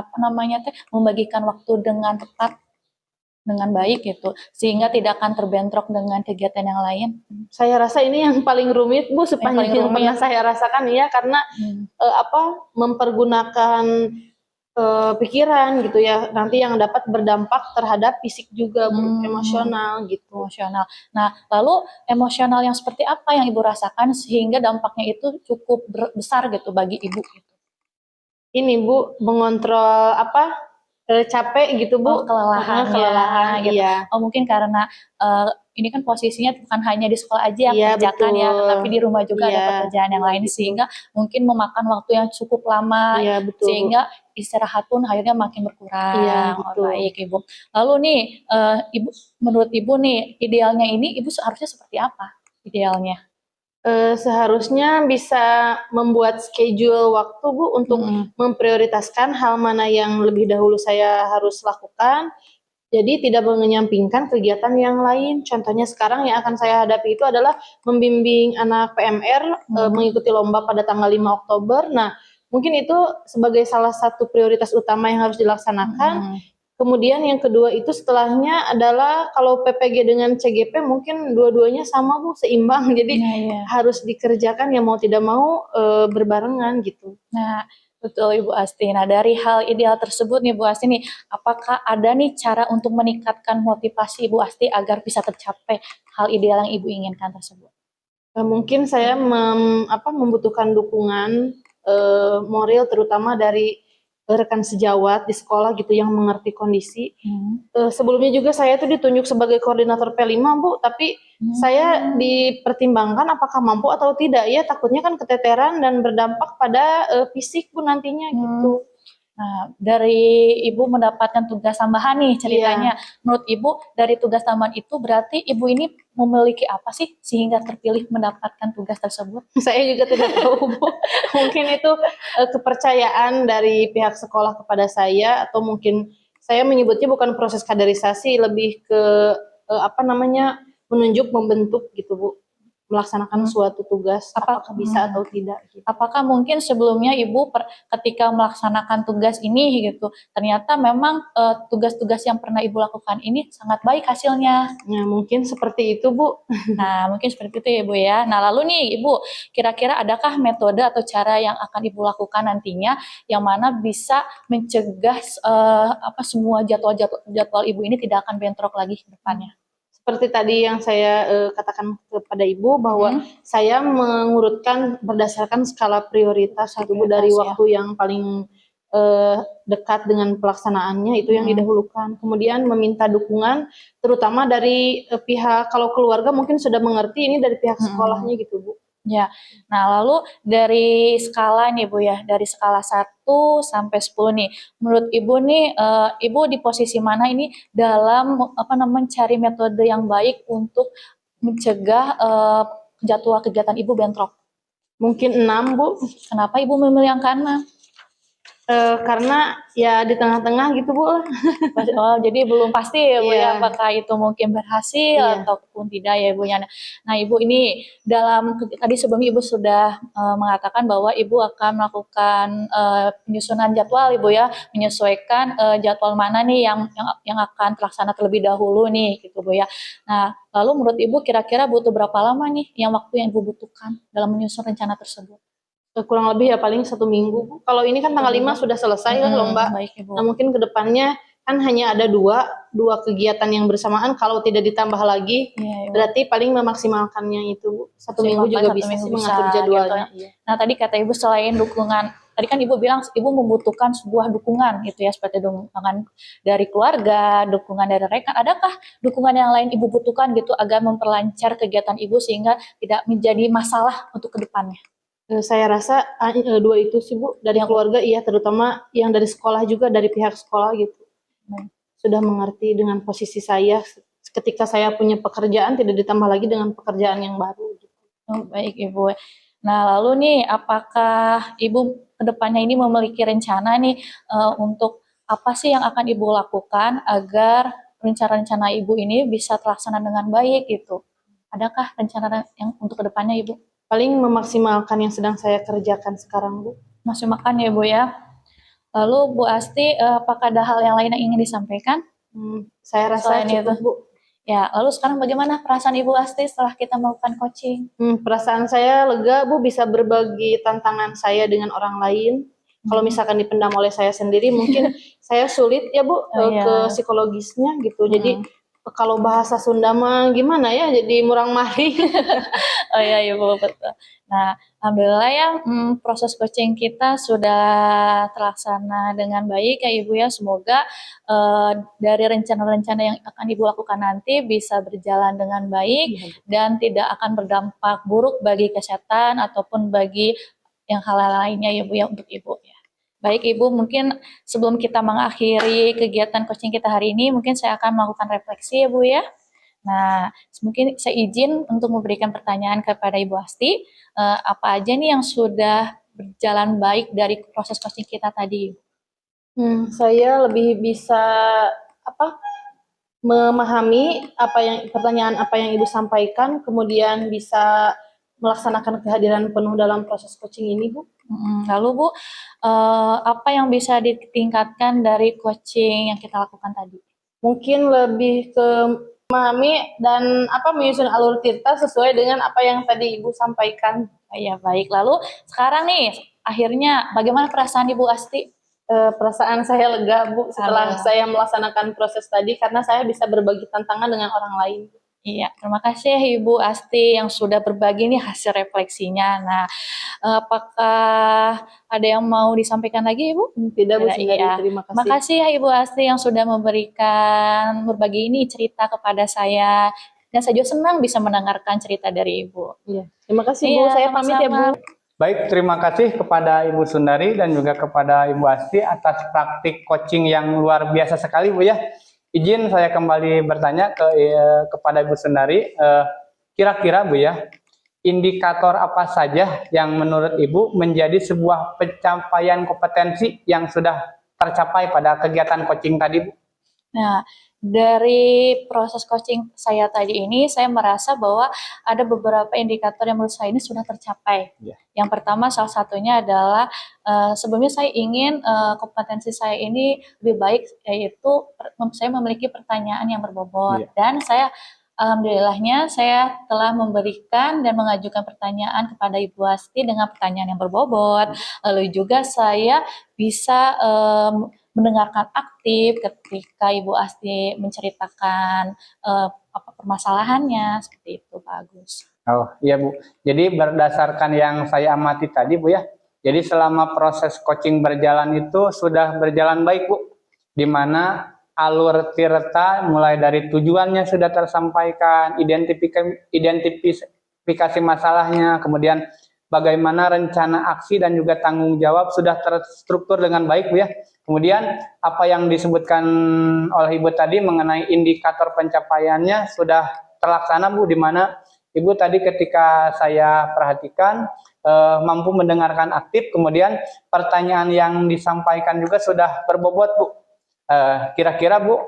membagikan waktu dengan tepat, dengan baik gitu, sehingga tidak akan terbentrok dengan kegiatan yang lain? Saya rasa ini yang paling rumit Bu, sepanjang yang pernah saya rasakan ya, karena mempergunakan pikiran gitu ya, nanti yang dapat berdampak terhadap fisik juga Bu, emosional gitu. Emosional. Nah, lalu emosional yang seperti apa yang Ibu rasakan sehingga dampaknya itu cukup besar gitu bagi Ibu? Ini Bu, mengontrol capek gitu Bu. Kelelahan, kelelahan gitu. iya. Mungkin karena ini kan posisinya bukan hanya di sekolah aja yang Iya, kerjakan ya, betul. tetapi di rumah juga ada Iya, pekerjaan yang lain gitu. sehingga mungkin memakan waktu yang cukup lama, Iya, betul, sehingga istirahat pun akhirnya makin berkurang. Iya, betul. Baik Ibu. Lalu nih Ibu, menurut Ibu nih idealnya ini Ibu seharusnya seperti apa idealnya? Seharusnya bisa membuat schedule waktu Bu untuk memprioritaskan hal mana yang lebih dahulu saya harus lakukan. Jadi tidak menyampingkan kegiatan yang lain. Contohnya sekarang yang akan saya hadapi itu adalah membimbing anak PMR mengikuti lomba pada tanggal 5 Oktober. Nah, mungkin itu sebagai salah satu prioritas utama yang harus dilaksanakan. Kemudian yang kedua itu setelahnya adalah kalau PPG dengan CGP mungkin dua-duanya sama Bu, seimbang. Jadi harus dikerjakan ya mau tidak mau berbarengan gitu. Nah, betul Ibu Asti. Nah, dari hal ideal tersebut nih Bu Asti nih, apakah ada nih cara untuk meningkatkan motivasi Ibu Asti agar bisa tercapai hal ideal yang Ibu inginkan tersebut? Mungkin saya membutuhkan dukungan moral terutama dari rekan sejawat di sekolah gitu yang mengerti kondisi. Sebelumnya juga saya tuh ditunjuk sebagai koordinator P5 Bu, tapi saya dipertimbangkan apakah mampu atau tidak ya, takutnya kan keteteran dan berdampak pada fisik Bu nantinya gitu. Nah, dari Ibu mendapatkan tugas tambahan nih ceritanya. Menurut Ibu dari tugas tambahan itu berarti Ibu ini memiliki apa sih sehingga terpilih mendapatkan tugas tersebut? Saya juga tidak tahu Bu. Mungkin itu kepercayaan dari pihak sekolah kepada saya atau mungkin saya menyebutnya bukan proses kaderisasi, lebih ke menunjuk, membentuk gitu Bu. Melaksanakan suatu tugas, apakah bisa atau tidak gitu. Apakah mungkin sebelumnya Ibu ketika melaksanakan tugas ini gitu, ternyata memang tugas-tugas yang pernah Ibu lakukan ini sangat baik hasilnya? Ya mungkin seperti itu Bu. Nah mungkin seperti itu ya Bu ya. Nah lalu nih Ibu, kira-kira adakah metode atau cara yang akan Ibu lakukan nantinya yang mana bisa mencegah semua jadwal Ibu ini tidak akan bentrok lagi ke depannya? Seperti tadi yang saya katakan kepada Ibu bahwa saya mengurutkan berdasarkan skala prioritas Bu, dari waktu yang paling dekat dengan pelaksanaannya itu yang didahulukan. Kemudian meminta dukungan terutama dari pihak, kalau keluarga mungkin sudah mengerti, ini dari pihak sekolahnya gitu Bu. Ya, nah lalu dari skala nih Bu ya, dari skala 1 sampai 10 nih, menurut Ibu nih, Ibu di posisi mana ini dalam mencari metode yang baik untuk mencegah jadwal kegiatan Ibu bentrok? Mungkin 6 Bu. Kenapa Ibu memilih angka 6? Karena ya di tengah-tengah gitu Bu. Oh, jadi belum pasti ya Bu ya, apakah itu mungkin berhasil ataupun tidak ya Bu ya. Nah Ibu ini tadi sebelumnya Ibu sudah mengatakan bahwa Ibu akan melakukan penyusunan jadwal Ibu ya, menyesuaikan jadwal mana nih yang akan terlaksana terlebih dahulu nih gitu Bu ya. Nah lalu menurut Ibu kira-kira butuh berapa lama nih waktu yang Ibu butuhkan dalam menyusun rencana tersebut? Kurang lebih ya paling 1 minggu Bu. Kalau ini kan tanggal 5 sudah selesai lomba. Baik, Ibu. Nah mungkin kedepannya kan hanya ada dua kegiatan yang bersamaan, kalau tidak ditambah lagi berarti paling memaksimalkannya itu Bu. 1 minggu juga bisa sih mengatur jadwalnya. Gitu. Nah tadi kata Ibu selain dukungan, tadi kan Ibu bilang Ibu membutuhkan sebuah dukungan gitu ya, seperti dukungan dari keluarga, dukungan dari rekan. Adakah dukungan yang lain Ibu butuhkan gitu agar memperlancar kegiatan Ibu sehingga tidak menjadi masalah untuk kedepannya? Saya rasa dua itu sih Bu, dari keluarga iya, terutama yang dari sekolah juga, dari pihak sekolah gitu. Sudah mengerti dengan posisi saya ketika saya punya pekerjaan, tidak ditambah lagi dengan pekerjaan yang baru gitu. Oh, baik Ibu. Nah lalu nih apakah Ibu kedepannya ini memiliki rencana nih untuk apa sih yang akan Ibu lakukan agar rencana-rencana Ibu ini bisa terlaksana dengan baik gitu? Adakah rencana yang untuk kedepannya Ibu? Paling memaksimalkan yang sedang saya kerjakan sekarang Bu. Masih makan ya Bu ya. Lalu Bu Asti, apakah ada hal yang lain yang ingin disampaikan? Saya rasa cukup Bu. Ya, lalu sekarang bagaimana perasaan Ibu Asti setelah kita melakukan coaching? Perasaan saya lega Bu, bisa berbagi tantangan saya dengan orang lain. Kalau misalkan dipendam oleh saya sendiri mungkin saya sulit ya Bu ke psikologisnya gitu. Jadi kalau bahasa Sunda mah gimana ya, jadi murang mari. Oh iya Ibu, betul. Nah, alhamdulillah ya proses coaching kita sudah terlaksana dengan baik ya Ibu ya. Semoga dari rencana-rencana yang akan Ibu lakukan nanti bisa berjalan dengan baik dan tidak akan berdampak buruk bagi kesehatan ataupun bagi yang hal lainnya ya Bu ya untuk Ibu ya. Baik Ibu, mungkin sebelum kita mengakhiri kegiatan coaching kita hari ini, mungkin saya akan melakukan refleksi ya Bu ya. Nah, mungkin saya izin untuk memberikan pertanyaan kepada Ibu Asti, apa aja nih yang sudah berjalan baik dari proses coaching kita tadi? Saya lebih bisa apa memahami pertanyaan apa yang Ibu sampaikan, kemudian bisa melaksanakan kehadiran penuh dalam proses coaching ini, Bu. Lalu Bu, apa yang bisa ditingkatkan dari coaching yang kita lakukan tadi? Mungkin lebih ke memahami dan menyusun alur cerita sesuai dengan apa yang tadi Ibu sampaikan. Ya baik, lalu sekarang nih akhirnya bagaimana perasaan Ibu Asti? Perasaan saya lega Bu setelah saya melaksanakan proses tadi karena saya bisa berbagi tantangan dengan orang lain. Iya, terima kasih Ibu Asti yang sudah berbagi nih hasil refleksinya. Nah, apakah ada yang mau disampaikan lagi Ibu? Tidak Bu, Iya. terima kasih. Terima kasih ya Ibu Asti yang sudah berbagi ini cerita kepada saya. Dan saya juga senang bisa mendengarkan cerita dari Ibu. Iya. Terima kasih Bu, saya pamit ya Bu. Baik, terima kasih kepada Ibu Sundari dan juga kepada Ibu Asti atas praktik coaching yang luar biasa sekali Bu ya. Izin saya kembali bertanya kepada Ibu Sundari, kira-kira Bu ya, indikator apa saja yang menurut Ibu menjadi sebuah pencapaian kompetensi yang sudah tercapai pada kegiatan coaching tadi Bu? Nah, dari proses coaching saya tadi ini, saya merasa bahwa ada beberapa indikator yang menurut saya ini sudah tercapai. Yeah. Yang pertama, salah satunya adalah sebelumnya saya ingin kompetensi saya ini lebih baik, yaitu saya memiliki pertanyaan yang berbobot. Yeah. Dan alhamdulillahnya saya telah memberikan dan mengajukan pertanyaan kepada Ibu Asti dengan pertanyaan yang berbobot. Lalu juga saya bisa mendengarkan aktif ketika Ibu Asti menceritakan permasalahannya, seperti itu Pak Agus. Oh iya Bu, jadi berdasarkan yang saya amati tadi Bu ya, jadi selama proses coaching berjalan itu sudah berjalan baik Bu, di mana alur tirta mulai dari tujuannya sudah tersampaikan, identifikasi masalahnya, kemudian bagaimana rencana aksi dan juga tanggung jawab sudah terstruktur dengan baik Bu ya. Kemudian apa yang disebutkan oleh Ibu tadi mengenai indikator pencapaiannya sudah terlaksana Bu, di mana Ibu tadi ketika saya perhatikan mampu mendengarkan aktif, kemudian pertanyaan yang disampaikan juga sudah berbobot Bu. Kira-kira Bu,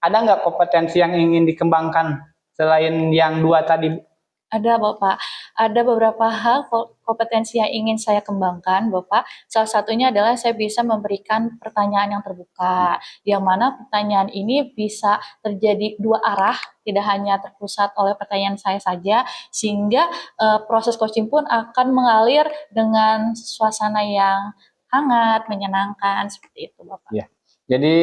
ada nggak kompetensi yang ingin dikembangkan selain yang dua tadi Bu? Ada Bapak, ada beberapa hal kompetensi yang ingin saya kembangkan Bapak. Salah satunya adalah saya bisa memberikan pertanyaan yang terbuka, yang mana pertanyaan ini bisa terjadi dua arah, tidak hanya terpusat oleh pertanyaan saya saja, sehingga proses coaching pun akan mengalir dengan suasana yang hangat, menyenangkan, seperti itu Bapak. Ya. Jadi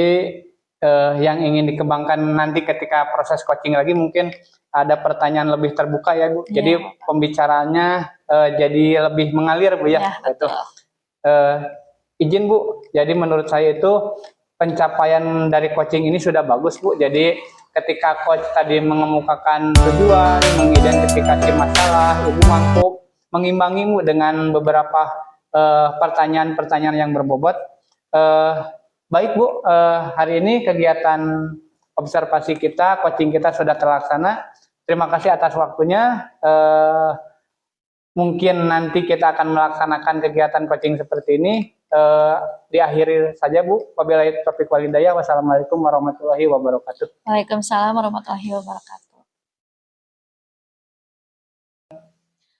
yang ingin dikembangkan nanti ketika proses coaching lagi mungkin ada pertanyaan lebih terbuka ya Bu. Yeah. Jadi pembicaraannya jadi lebih mengalir Bu ya. Itu. Izin Bu. Jadi menurut saya itu pencapaian dari coaching ini sudah bagus Bu. Jadi ketika coach tadi mengemukakan tujuan, mengidentifikasi masalah, Ibu mampu mengimbangi Bu dengan beberapa pertanyaan-pertanyaan yang berbobot. Baik Bu, hari ini kegiatan observasi kita, coaching kita sudah terlaksana. Terima kasih atas waktunya. Mungkin nanti kita akan melaksanakan kegiatan coaching seperti ini. Diakhiri saja Bu. Wabillahi taufiq wal hidayah. Wassalamualaikum warahmatullahi wabarakatuh. Waalaikumsalam warahmatullahi wabarakatuh.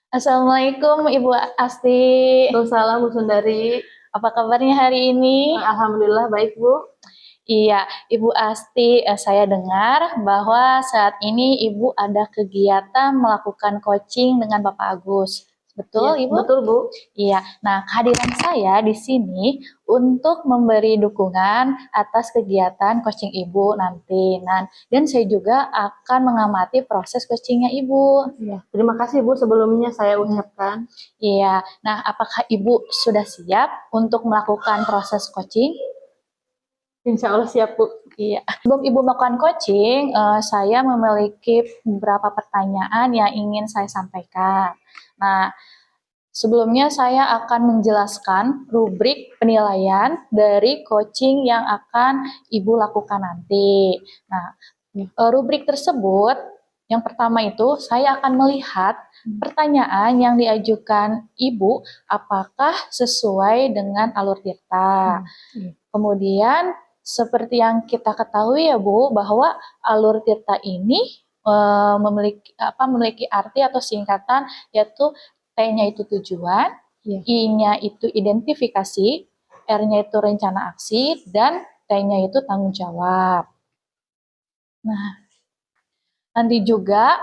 Assalamualaikum Ibu Asti. Waalaikumsalam Bu Sundari. Apa kabarnya hari ini? Alhamdulillah baik Bu. Iya, Ibu Asti, saya dengar bahwa saat ini Ibu ada kegiatan melakukan coaching dengan Bapak Agus. Betul, Iya, Ibu? betul, Bu. Iya. Nah, kehadiran saya di sini untuk memberi dukungan atas kegiatan coaching Ibu nanti. Nah, dan saya juga akan mengamati proses coachingnya Ibu. Iya. Terima kasih, Bu, sebelumnya saya ucapkan. Iya. Nah, apakah Ibu sudah siap untuk melakukan proses coaching? Insya Allah siap, Bu. Iya. Sebelum Ibu melakukan coaching, saya memiliki beberapa pertanyaan yang ingin saya sampaikan. Nah, sebelumnya saya akan menjelaskan rubrik penilaian dari coaching yang akan Ibu lakukan nanti. Nah, rubrik tersebut, yang pertama itu saya akan melihat pertanyaan yang diajukan Ibu apakah sesuai dengan alur tirta. Kemudian seperti yang kita ketahui ya Bu, bahwa alur tirta ini memiliki arti atau singkatan, yaitu T-nya itu tujuan, I-nya itu identifikasi, R-nya itu rencana aksi, dan T-nya itu tanggung jawab. Nah, nanti juga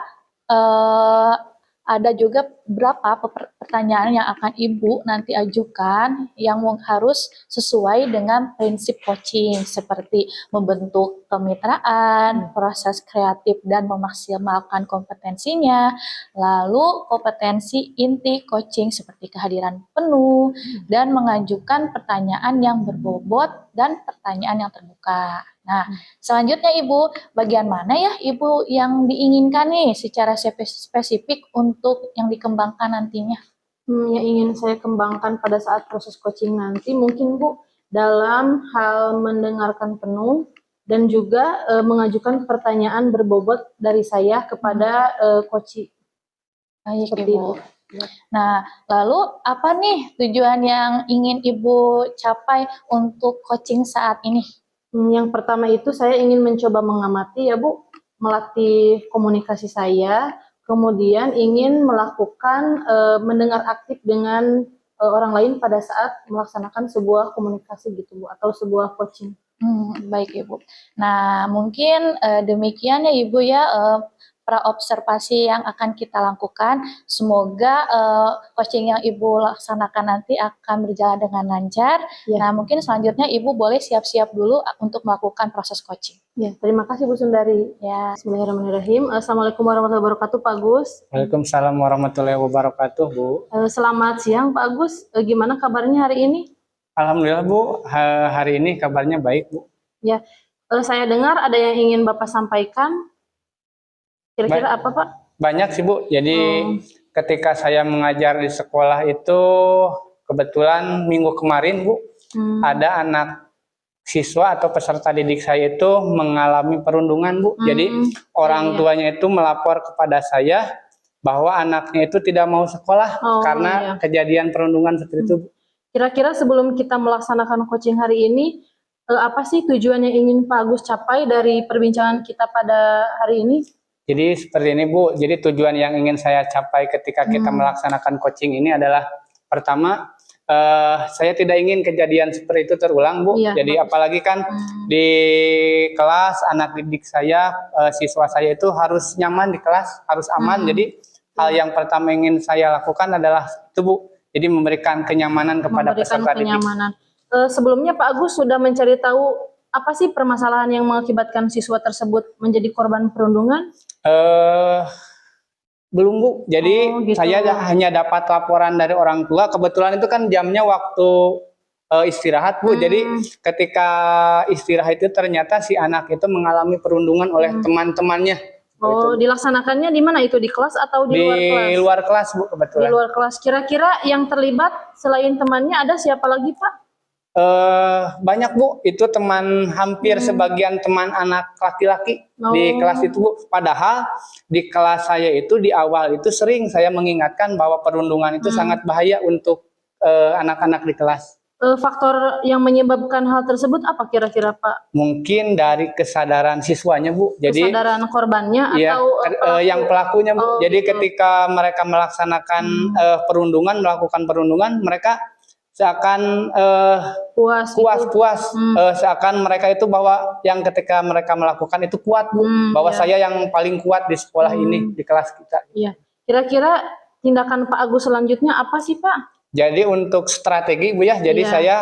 ada juga beberapa pertanyaan yang akan Ibu nanti ajukan yang harus sesuai dengan prinsip coaching, seperti membentuk kemitraan, proses kreatif dan memaksimalkan kompetensinya, lalu kompetensi inti coaching seperti kehadiran penuh, dan mengajukan pertanyaan yang berbobot dan pertanyaan yang terbuka. Nah, selanjutnya Ibu, bagian mana ya Ibu yang diinginkan nih secara spesifik untuk yang dikembangkan nantinya? Yang ingin saya kembangkan pada saat proses coaching nanti mungkin Bu, dalam hal mendengarkan penuh dan juga mengajukan pertanyaan berbobot dari saya kepada coaching. Baik Ibu. Nah, lalu apa nih tujuan yang ingin Ibu capai untuk coaching saat ini? Yang pertama itu saya ingin mencoba mengamati ya Bu, melatih komunikasi saya, kemudian ingin melakukan mendengar aktif dengan orang lain pada saat melaksanakan sebuah komunikasi gitu Bu, atau sebuah coaching. Baik Ibu. Nah, mungkin demikian ya Ibu ya praobservasi yang akan kita lakukan. Semoga coaching yang Ibu laksanakan nanti akan berjalan dengan lancar. Nah, mungkin selanjutnya Ibu boleh siap-siap dulu untuk melakukan proses coaching. Ya, terima kasih Bu Sundari. Ya. Bismillahirrahmanirrahim. Assalamualaikum warahmatullahi wabarakatuh, Pak Agus. Waalaikumsalam warahmatullahi wabarakatuh, Bu. Selamat siang, Pak Agus. Gimana kabarnya hari ini? Alhamdulillah, Bu. Hari ini kabarnya baik, Bu. Ya, saya dengar ada yang ingin Bapak sampaikan. Kira-kira apa, Pak? Banyak sih, Bu. Jadi ketika saya mengajar di sekolah itu, kebetulan minggu kemarin, Bu, ada anak siswa atau peserta didik saya itu mengalami perundungan, Bu. Jadi orang tuanya itu melapor kepada saya bahwa anaknya itu tidak mau sekolah karena kejadian perundungan seperti itu, Bu. Kira-kira sebelum kita melaksanakan coaching hari ini, apa sih tujuan yang ingin Pak Agus capai dari perbincangan kita pada hari ini? Jadi seperti ini Bu, jadi tujuan yang ingin saya capai ketika kita melaksanakan coaching ini adalah pertama, saya tidak ingin kejadian seperti itu terulang Bu. Jadi apalagi kan di kelas anak didik saya, siswa saya itu harus nyaman di kelas, harus aman. Jadi hal yang pertama ingin saya lakukan adalah itu Bu, jadi memberikan kenyamanan kepada peserta didik. Sebelumnya Pak Agus sudah mencari tahu apa sih permasalahan yang mengakibatkan siswa tersebut menjadi korban perundungan? Belum Bu, jadi gitu. Saya hanya dapat laporan dari orang tua. Kebetulan itu kan jamnya waktu istirahat Bu. Jadi ketika istirahat itu ternyata si anak itu mengalami perundungan oleh teman-temannya. Oh, gitu. Dilaksanakannya di mana itu? Di kelas atau di luar kelas? Di luar kelas Bu, kebetulan. Di luar kelas. Kira-kira yang terlibat selain temannya ada siapa lagi Pak? Banyak Bu, itu teman hampir sebagian teman anak laki-laki di kelas itu Bu. Padahal di kelas saya itu di awal itu sering saya mengingatkan bahwa perundungan itu sangat bahaya untuk anak-anak di kelas. Faktor yang menyebabkan hal tersebut apa kira-kira Pak? Mungkin dari kesadaran siswanya Bu. Jadi kesadaran korbannya ya, atau yang pelakunya Bu. Jadi gitu. Ketika mereka melaksanakan perundungan, melakukan perundungan, mereka seakan puas, seakan mereka itu bahwa yang ketika mereka melakukan itu kuat Bu, bahwa saya yang paling kuat di sekolah ini, di kelas kita. Iya. Kira-kira tindakan Pak Agus selanjutnya apa sih Pak? Jadi untuk strategi Bu ya, jadi Iya. saya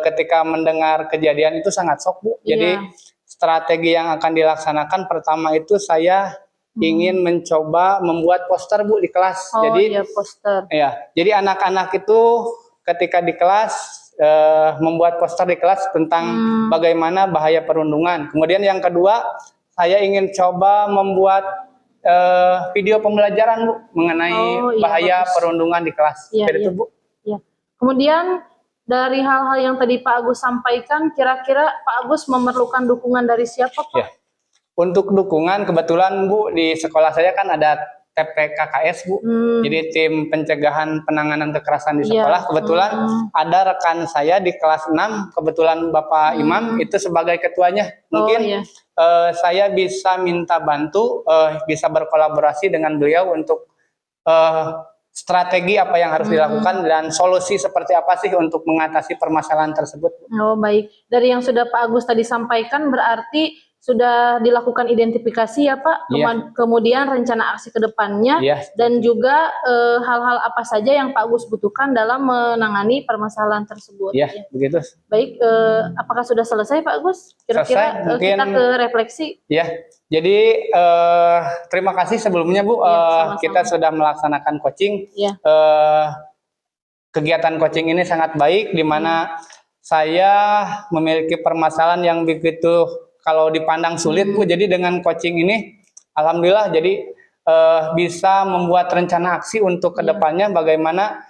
ketika mendengar kejadian itu sangat shock Bu. Jadi Iya. strategi yang akan dilaksanakan pertama itu saya ingin mencoba membuat poster Bu di kelas. Oh Jadi iya, poster. ya, jadi anak-anak itu ketika di kelas membuat poster di kelas tentang bagaimana bahaya perundungan. Kemudian yang kedua, saya ingin coba membuat video pembelajaran Bu mengenai Oh, iya, bahaya bagus. perundungan di kelas. Iya, Seperti iya. itu Bu. Ya. Kemudian dari hal-hal yang tadi Pak Agus sampaikan, kira-kira Pak Agus memerlukan dukungan dari siapa Pak? Ya. Untuk dukungan kebetulan Bu di sekolah saya kan ada TPKKS Bu. Jadi tim pencegahan penanganan kekerasan di Iya. sekolah. Kebetulan ada rekan saya di kelas 6, kebetulan Bapak Imam itu sebagai ketuanya. Mungkin iya. Saya bisa minta bantu, bisa berkolaborasi dengan beliau untuk strategi apa yang harus dilakukan dan solusi seperti apa sih untuk mengatasi permasalahan tersebut. Oh baik, dari yang sudah Pak Agus tadi sampaikan berarti sudah dilakukan identifikasi ya Pak, Iya. kemudian rencana aksi ke depannya, Iya. dan juga hal-hal apa saja yang Pak Agus butuhkan dalam menangani permasalahan tersebut. Iya, begitu. Baik, apakah sudah selesai Pak Agus? Kira-kira Selesai, mungkin kita ke refleksi. Ya, jadi terima kasih sebelumnya Bu. sama-sama. Kita sudah melaksanakan coaching. Iya. Kegiatan coaching ini sangat baik, di mana saya memiliki permasalahan yang begitu kalau dipandang sulit Bu. Jadi dengan coaching ini, alhamdulillah, jadi bisa membuat rencana aksi untuk kedepannya bagaimana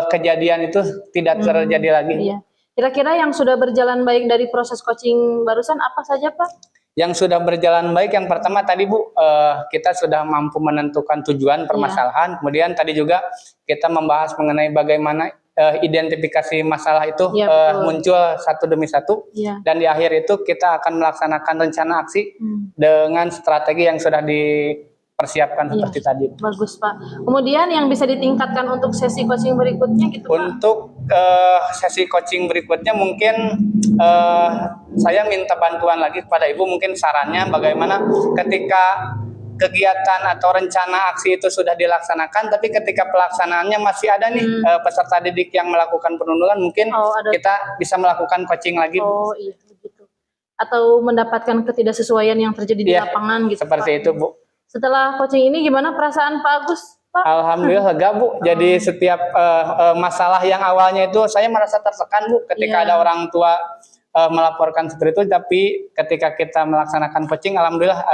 kejadian itu tidak terjadi lagi. Iya. Kira-kira yang sudah berjalan baik dari proses coaching barusan apa saja Pak? Yang sudah berjalan baik, yang pertama tadi Bu, kita sudah mampu menentukan tujuan permasalahan. Kemudian tadi juga kita membahas mengenai bagaimana identifikasi masalah itu muncul satu demi satu. Dan di akhir itu kita akan melaksanakan rencana aksi dengan strategi yang sudah dipersiapkan seperti tadi. Bagus Pak. Kemudian yang bisa ditingkatkan untuk sesi coaching berikutnya gitu Pak? Untuk sesi coaching berikutnya mungkin saya minta bantuan lagi kepada Ibu, mungkin sarannya bagaimana ketika kegiatan atau rencana aksi itu sudah dilaksanakan, tapi ketika pelaksanaannya masih ada nih peserta didik yang melakukan perundungan, mungkin kita bisa melakukan coaching lagi. Oh iya begitu. Atau mendapatkan ketidaksesuaian yang terjadi di lapangan gitu seperti Pak. itu Bu. Setelah coaching ini gimana perasaan Pak Agus? Pak? Alhamdulillah lega Bu. Jadi setiap masalah yang awalnya itu saya merasa tertekan Bu ketika ada orang tua melaporkan seperti itu, tapi ketika kita melaksanakan coaching, alhamdulillah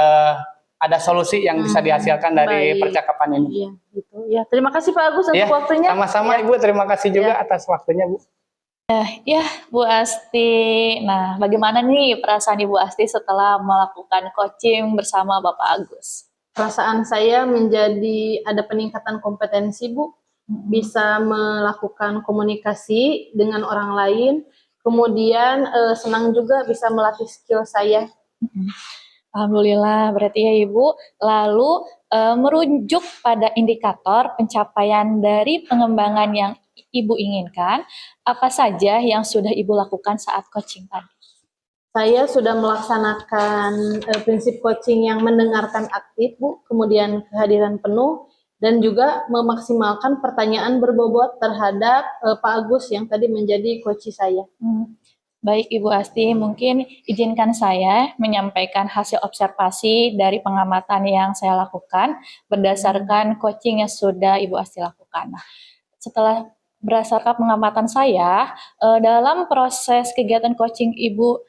ada solusi yang bisa dihasilkan dari percakapan ini. Iya, gitu. Ya, terima kasih Pak Agus untuk waktunya. Sama-sama Ibu, terima kasih juga atas waktunya Bu. Ya, Bu Asti. Nah, bagaimana nih perasaan Ibu Asti setelah melakukan coaching bersama Bapak Agus? Perasaan saya menjadi ada peningkatan kompetensi Bu, bisa melakukan komunikasi dengan orang lain, kemudian senang juga bisa melatih skill saya. Alhamdulillah, berarti ya Ibu. Lalu merujuk pada indikator pencapaian dari pengembangan yang Ibu inginkan, apa saja yang sudah Ibu lakukan saat coaching tadi? Saya sudah melaksanakan prinsip coaching yang mendengarkan aktif Bu, kemudian kehadiran penuh, dan juga memaksimalkan pertanyaan berbobot terhadap Pak Agus yang tadi menjadi coach saya. Baik Ibu Asti, mungkin izinkan saya menyampaikan hasil observasi dari pengamatan yang saya lakukan berdasarkan coaching yang sudah Ibu Asti lakukan. Nah, setelah berdasarkan pengamatan saya, dalam proses kegiatan coaching Ibu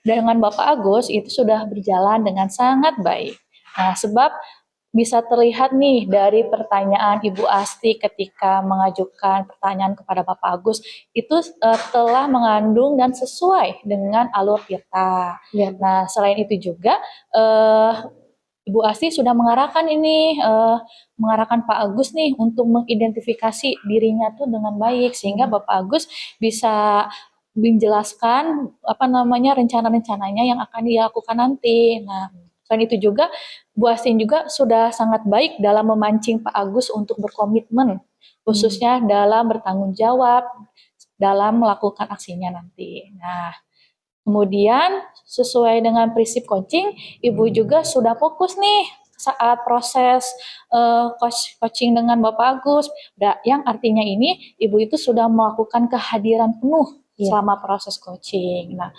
dengan Bapak Agus itu sudah berjalan dengan sangat baik. Nah, sebab bisa terlihat nih dari pertanyaan Ibu Asti ketika mengajukan pertanyaan kepada Bapak Agus itu telah mengandung dan sesuai dengan alur kita. Nah, selain itu juga Ibu Asti sudah mengarahkan mengarahkan Pak Agus nih untuk mengidentifikasi dirinya tuh dengan baik sehingga Bapak Agus bisa menjelaskan rencana-rencananya yang akan dilakukan nanti. Nah, selain itu juga Bu Astin juga sudah sangat baik dalam memancing Pak Agus untuk berkomitmen, khususnya dalam bertanggung jawab dalam melakukan aksinya nanti. Nah, kemudian sesuai dengan prinsip coaching, Ibu juga sudah fokus nih saat proses coaching dengan Bapak Agus, yang artinya ini Ibu itu sudah melakukan kehadiran penuh selama proses coaching. Nah,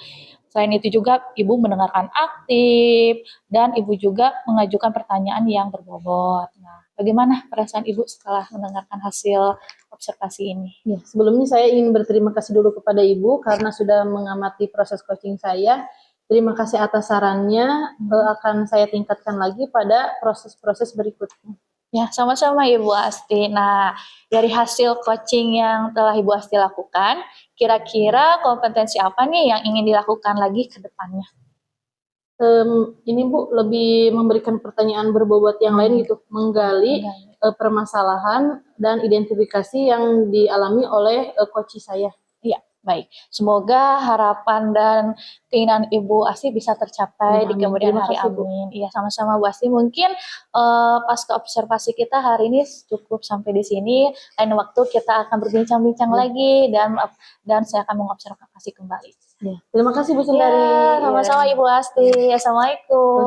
selain itu juga Ibu mendengarkan aktif dan Ibu juga mengajukan pertanyaan yang berbobot. Nah, bagaimana perasaan Ibu setelah mendengarkan hasil observasi ini? Ya, sebelumnya saya ingin berterima kasih dulu kepada Ibu karena sudah mengamati proses coaching saya. Terima kasih atas sarannya, akan saya tingkatkan lagi pada proses-proses berikutnya. Ya, sama-sama Ibu Asti. Nah, dari hasil coaching yang telah Ibu Asti lakukan, kira-kira kompetensi apa nih yang ingin dilakukan lagi ke depannya? Ini Bu, lebih memberikan pertanyaan berbobot yang lain gitu, menggali permasalahan dan identifikasi yang dialami oleh coach saya. Iya, baik. Semoga harapan dan keinginan Ibu Asti bisa tercapai di kemudian hari. Amin. Iya, sama-sama Bu Asti. Mungkin pasca observasi kita hari ini cukup sampai di sini. Lain waktu kita akan berbincang-bincang lagi dan saya akan mengobservasi kembali. Ya. Terima kasih Bu Sundari. Ya, sama-sama Ibu Asti. Assalamualaikum.